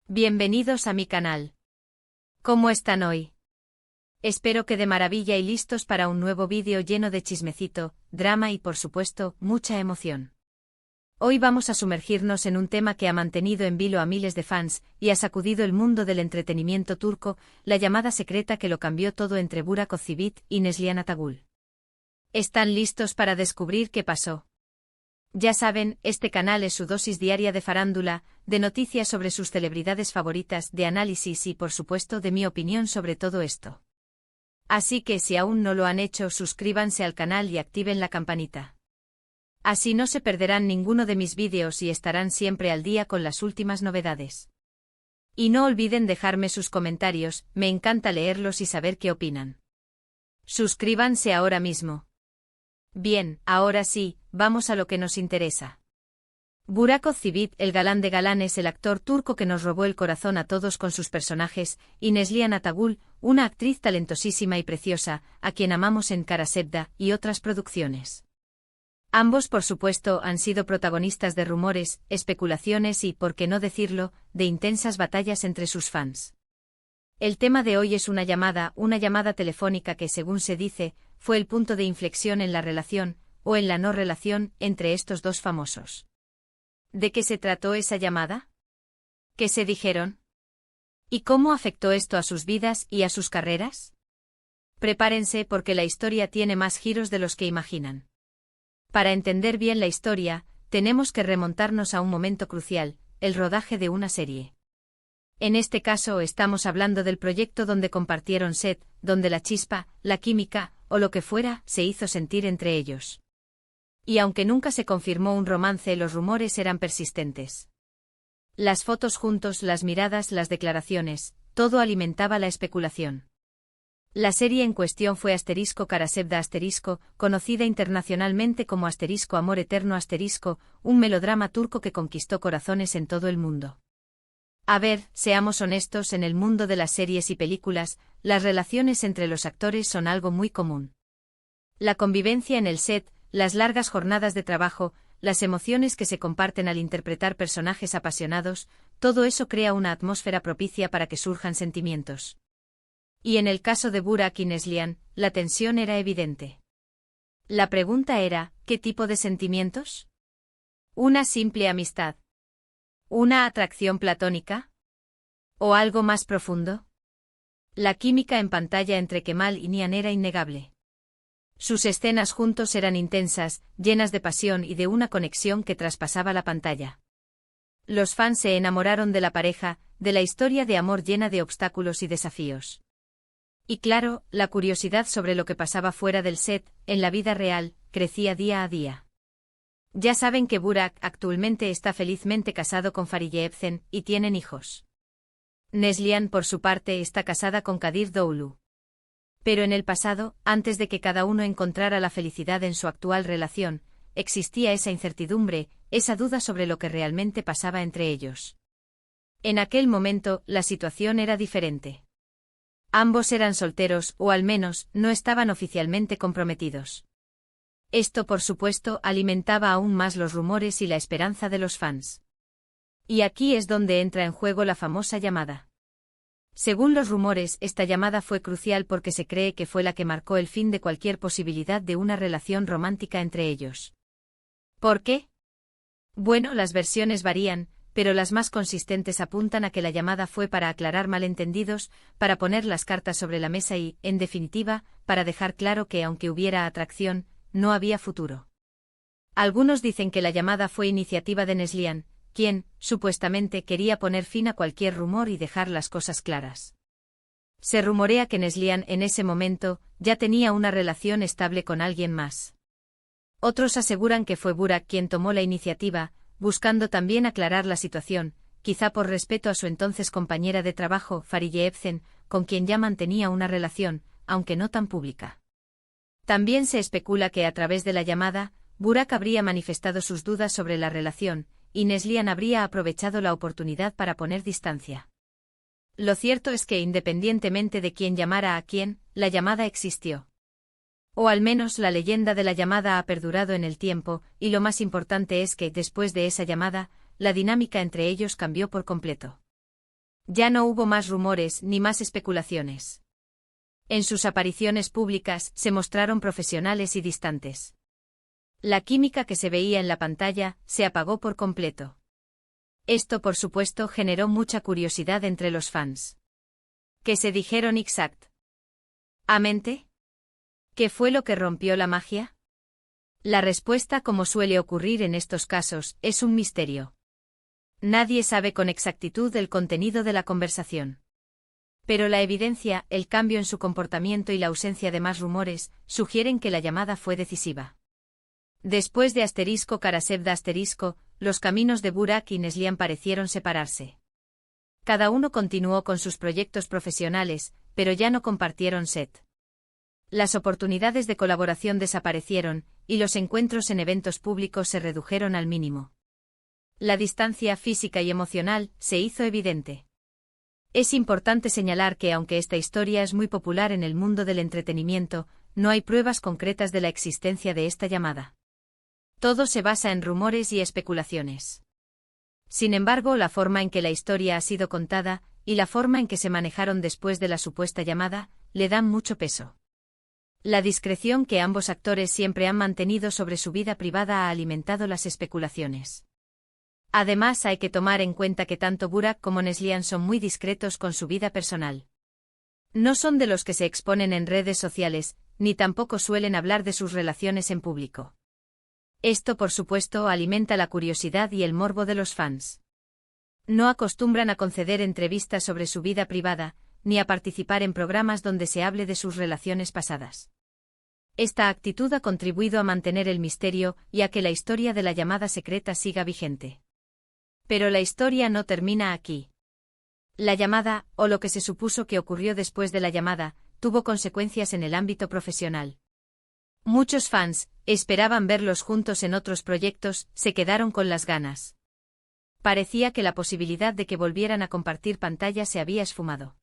Bienvenidos a mi canal. ¿Cómo están hoy? Espero que de maravilla y listos para un nuevo vídeo lleno de chismecito, drama y por supuesto, mucha emoción. Hoy vamos a sumergirnos en un tema que ha mantenido en vilo a miles de fans y ha sacudido el mundo del entretenimiento turco, la llamada secreta que lo cambió todo entre Burak Özçivit y Neslihan Atagül. ¿Están listos para descubrir qué pasó? Ya saben, este canal es su dosis diaria de farándula, de noticias sobre sus celebridades favoritas, de análisis y por supuesto de mi opinión sobre todo esto. Así que si aún no lo han hecho, suscríbanse al canal y activen la campanita. Así no se perderán ninguno de mis vídeos y estarán siempre al día con las últimas novedades. Y no olviden dejarme sus comentarios, me encanta leerlos y saber qué opinan. Suscríbanse ahora mismo. Bien, ahora sí, vamos a lo que nos interesa. Burak Özçivit, el galán de galanes, el actor turco que nos robó el corazón a todos con sus personajes, y Neslihan Atagül, una actriz talentosísima y preciosa, a quien amamos en Kara Sevda y otras producciones. Ambos, por supuesto, han sido protagonistas de rumores, especulaciones y, por qué no decirlo, de intensas batallas entre sus fans. El tema de hoy es una llamada telefónica que, según se dice, fue el punto de inflexión en la relación, o en la no relación, entre estos dos famosos. ¿De qué se trató esa llamada? ¿Qué se dijeron? ¿Y cómo afectó esto a sus vidas y a sus carreras? Prepárense porque la historia tiene más giros de los que imaginan. Para entender bien la historia, tenemos que remontarnos a un momento crucial, el rodaje de una serie. En este caso estamos hablando del proyecto donde compartieron set, donde la chispa, la química, o lo que fuera, se hizo sentir entre ellos. Y aunque nunca se confirmó un romance, los rumores eran persistentes. Las fotos juntos, las miradas, las declaraciones, todo alimentaba la especulación. La serie en cuestión fue Kara Sevda conocida internacionalmente como Amor Eterno un melodrama turco que conquistó corazones en todo el mundo. A ver, seamos honestos, en el mundo de las series y películas, las relaciones entre los actores son algo muy común. La convivencia en el set, las largas jornadas de trabajo, las emociones que se comparten al interpretar personajes apasionados, todo eso crea una atmósfera propicia para que surjan sentimientos. Y en el caso de Burak y Neslihan, la tensión era evidente. La pregunta era, ¿qué tipo de sentimientos? ¿Una simple amistad? ¿Una atracción platónica? ¿O algo más profundo? La química en pantalla entre Kemal y Nihan era innegable. Sus escenas juntos eran intensas, llenas de pasión y de una conexión que traspasaba la pantalla. Los fans se enamoraron de la pareja, de la historia de amor llena de obstáculos y desafíos. Y claro, la curiosidad sobre lo que pasaba fuera del set, en la vida real, crecía día a día. Ya saben que Burak actualmente está felizmente casado con Fariye Evcen y tienen hijos. Neslihan, por su parte, está casada con Kadir Doğulu. Pero en el pasado, antes de que cada uno encontrara la felicidad en su actual relación, existía esa incertidumbre, esa duda sobre lo que realmente pasaba entre ellos. En aquel momento, la situación era diferente. Ambos eran solteros, o al menos, no estaban oficialmente comprometidos. Esto, por supuesto, alimentaba aún más los rumores y la esperanza de los fans. Y aquí es donde entra en juego la famosa llamada. Según los rumores, esta llamada fue crucial porque se cree que fue la que marcó el fin de cualquier posibilidad de una relación romántica entre ellos. ¿Por qué? Bueno, las versiones varían, pero las más consistentes apuntan a que la llamada fue para aclarar malentendidos, para poner las cartas sobre la mesa y, en definitiva, para dejar claro que aunque hubiera atracción, no había futuro. Algunos dicen que la llamada fue iniciativa de Neslihan, quien, supuestamente, quería poner fin a cualquier rumor y dejar las cosas claras. Se rumorea que Neslihan en ese momento ya tenía una relación estable con alguien más. Otros aseguran que fue Burak quien tomó la iniciativa, buscando también aclarar la situación, quizá por respeto a su entonces compañera de trabajo, Fariye Evcen, con quien ya mantenía una relación, aunque no tan pública. También se especula que a través de la llamada, Burak habría manifestado sus dudas sobre la relación, y Neslihan habría aprovechado la oportunidad para poner distancia. Lo cierto es que independientemente de quién llamara a quién, la llamada existió. O al menos la leyenda de la llamada ha perdurado en el tiempo, y lo más importante es que, después de esa llamada, la dinámica entre ellos cambió por completo. Ya no hubo más rumores ni más especulaciones. En sus apariciones públicas se mostraron profesionales y distantes. La química que se veía en la pantalla se apagó por completo. Esto, por supuesto, generó mucha curiosidad entre los fans. ¿Qué se dijeron exactamente? ¿Qué fue lo que rompió la magia? La respuesta, como suele ocurrir en estos casos, es un misterio. Nadie sabe con exactitud el contenido de la conversación. Pero la evidencia, el cambio en su comportamiento y la ausencia de más rumores, sugieren que la llamada fue decisiva. Después de *Karasevda*, los caminos de Burak y Neslihan parecieron separarse. Cada uno continuó con sus proyectos profesionales, pero ya no compartieron set. Las oportunidades de colaboración desaparecieron, y los encuentros en eventos públicos se redujeron al mínimo. La distancia física y emocional se hizo evidente. Es importante señalar que aunque esta historia es muy popular en el mundo del entretenimiento, no hay pruebas concretas de la existencia de esta llamada. Todo se basa en rumores y especulaciones. Sin embargo, la forma en que la historia ha sido contada, y la forma en que se manejaron después de la supuesta llamada, le dan mucho peso. La discreción que ambos actores siempre han mantenido sobre su vida privada ha alimentado las especulaciones. Además, hay que tomar en cuenta que tanto Burak como Neslihan son muy discretos con su vida personal. No son de los que se exponen en redes sociales, ni tampoco suelen hablar de sus relaciones en público. Esto, por supuesto, alimenta la curiosidad y el morbo de los fans. No acostumbran a conceder entrevistas sobre su vida privada, ni a participar en programas donde se hable de sus relaciones pasadas. Esta actitud ha contribuido a mantener el misterio y a que la historia de la llamada secreta siga vigente. Pero la historia no termina aquí. La llamada, o lo que se supuso que ocurrió después de la llamada, tuvo consecuencias en el ámbito profesional. Muchos fans, esperaban verlos juntos en otros proyectos, se quedaron con las ganas. Parecía que la posibilidad de que volvieran a compartir pantalla se había esfumado.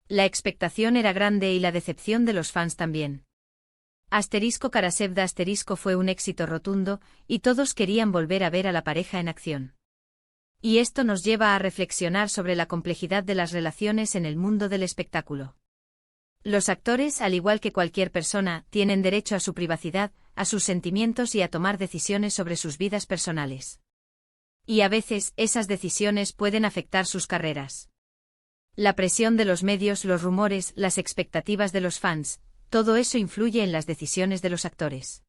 La expectación era grande y la decepción de los fans también. *Karasevda* fue un éxito rotundo, y todos querían volver a ver a la pareja en acción. Y esto nos lleva a reflexionar sobre la complejidad de las relaciones en el mundo del espectáculo. Los actores, al igual que cualquier persona, tienen derecho a su privacidad, a sus sentimientos y a tomar decisiones sobre sus vidas personales. Y a veces, esas decisiones pueden afectar sus carreras. La presión de los medios, los rumores, las expectativas de los fans, todo eso influye en las decisiones de los actores.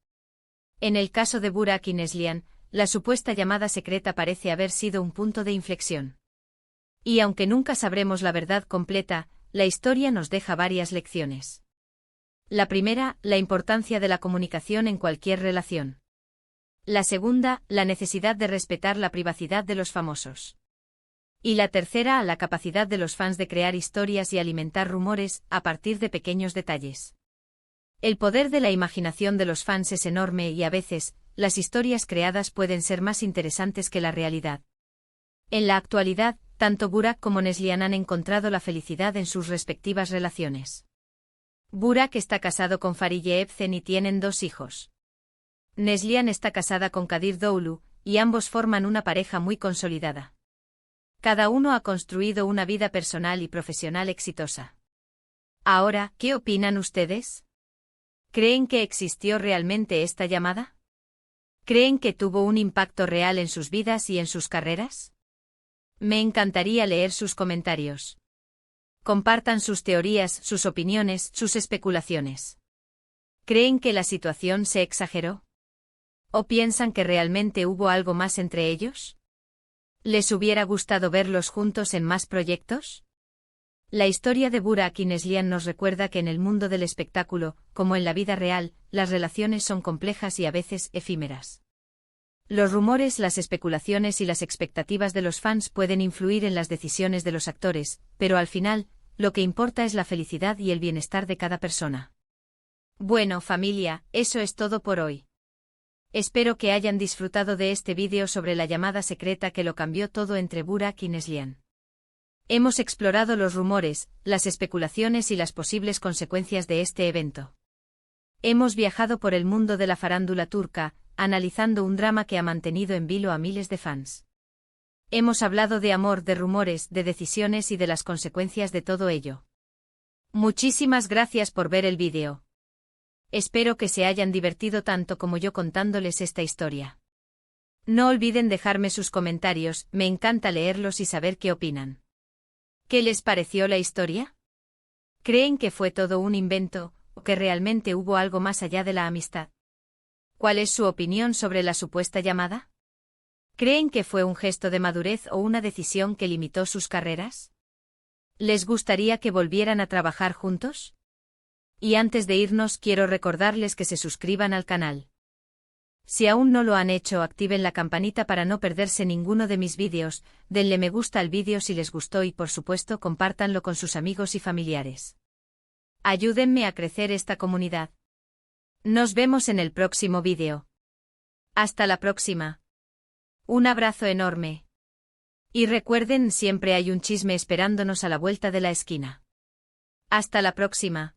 En el caso de Burak y Neslihan, la supuesta llamada secreta parece haber sido un punto de inflexión. Y aunque nunca sabremos la verdad completa, la historia nos deja varias lecciones. La primera, la importancia de la comunicación en cualquier relación. La segunda, la necesidad de respetar la privacidad de los famosos. Y la tercera, la capacidad de los fans de crear historias y alimentar rumores a partir de pequeños detalles. El poder de la imaginación de los fans es enorme y a veces, las historias creadas pueden ser más interesantes que la realidad. En la actualidad, tanto Burak como Neslihan han encontrado la felicidad en sus respectivas relaciones. Burak está casado con Fariye Evcen y tienen 2 hijos. Neslihan está casada con Kadir Doğulu, y ambos forman una pareja muy consolidada. Cada uno ha construido una vida personal y profesional exitosa. Ahora, ¿qué opinan ustedes? ¿Creen que existió realmente esta llamada? ¿Creen que tuvo un impacto real en sus vidas y en sus carreras? Me encantaría leer sus comentarios. Compartan sus teorías, sus opiniones, sus especulaciones. ¿Creen que la situación se exageró? ¿O piensan que realmente hubo algo más entre ellos? ¿Les hubiera gustado verlos juntos en más proyectos? La historia de Burak y Neslihan nos recuerda que en el mundo del espectáculo, como en la vida real, las relaciones son complejas y a veces efímeras. Los rumores, las especulaciones y las expectativas de los fans pueden influir en las decisiones de los actores, pero al final, lo que importa es la felicidad y el bienestar de cada persona. Bueno, familia, eso es todo por hoy. Espero que hayan disfrutado de este vídeo sobre la llamada secreta que lo cambió todo entre Burak y Neslihan. Hemos explorado los rumores, las especulaciones y las posibles consecuencias de este evento. Hemos viajado por el mundo de la farándula turca, analizando un drama que ha mantenido en vilo a miles de fans. Hemos hablado de amor, de rumores, de decisiones y de las consecuencias de todo ello. Muchísimas gracias por ver el vídeo. Espero que se hayan divertido tanto como yo contándoles esta historia. No olviden dejarme sus comentarios, me encanta leerlos y saber qué opinan. ¿Qué les pareció la historia? ¿Creen que fue todo un invento, o que realmente hubo algo más allá de la amistad? ¿Cuál es su opinión sobre la supuesta llamada? ¿Creen que fue un gesto de madurez o una decisión que limitó sus carreras? ¿Les gustaría que volvieran a trabajar juntos? Y antes de irnos quiero recordarles que se suscriban al canal. Si aún no lo han hecho, activen la campanita para no perderse ninguno de mis vídeos, denle me gusta al vídeo si les gustó y por supuesto compártanlo con sus amigos y familiares. Ayúdenme a crecer esta comunidad. Nos vemos en el próximo vídeo. Hasta la próxima. Un abrazo enorme. Y recuerden, siempre hay un chisme esperándonos a la vuelta de la esquina. Hasta la próxima.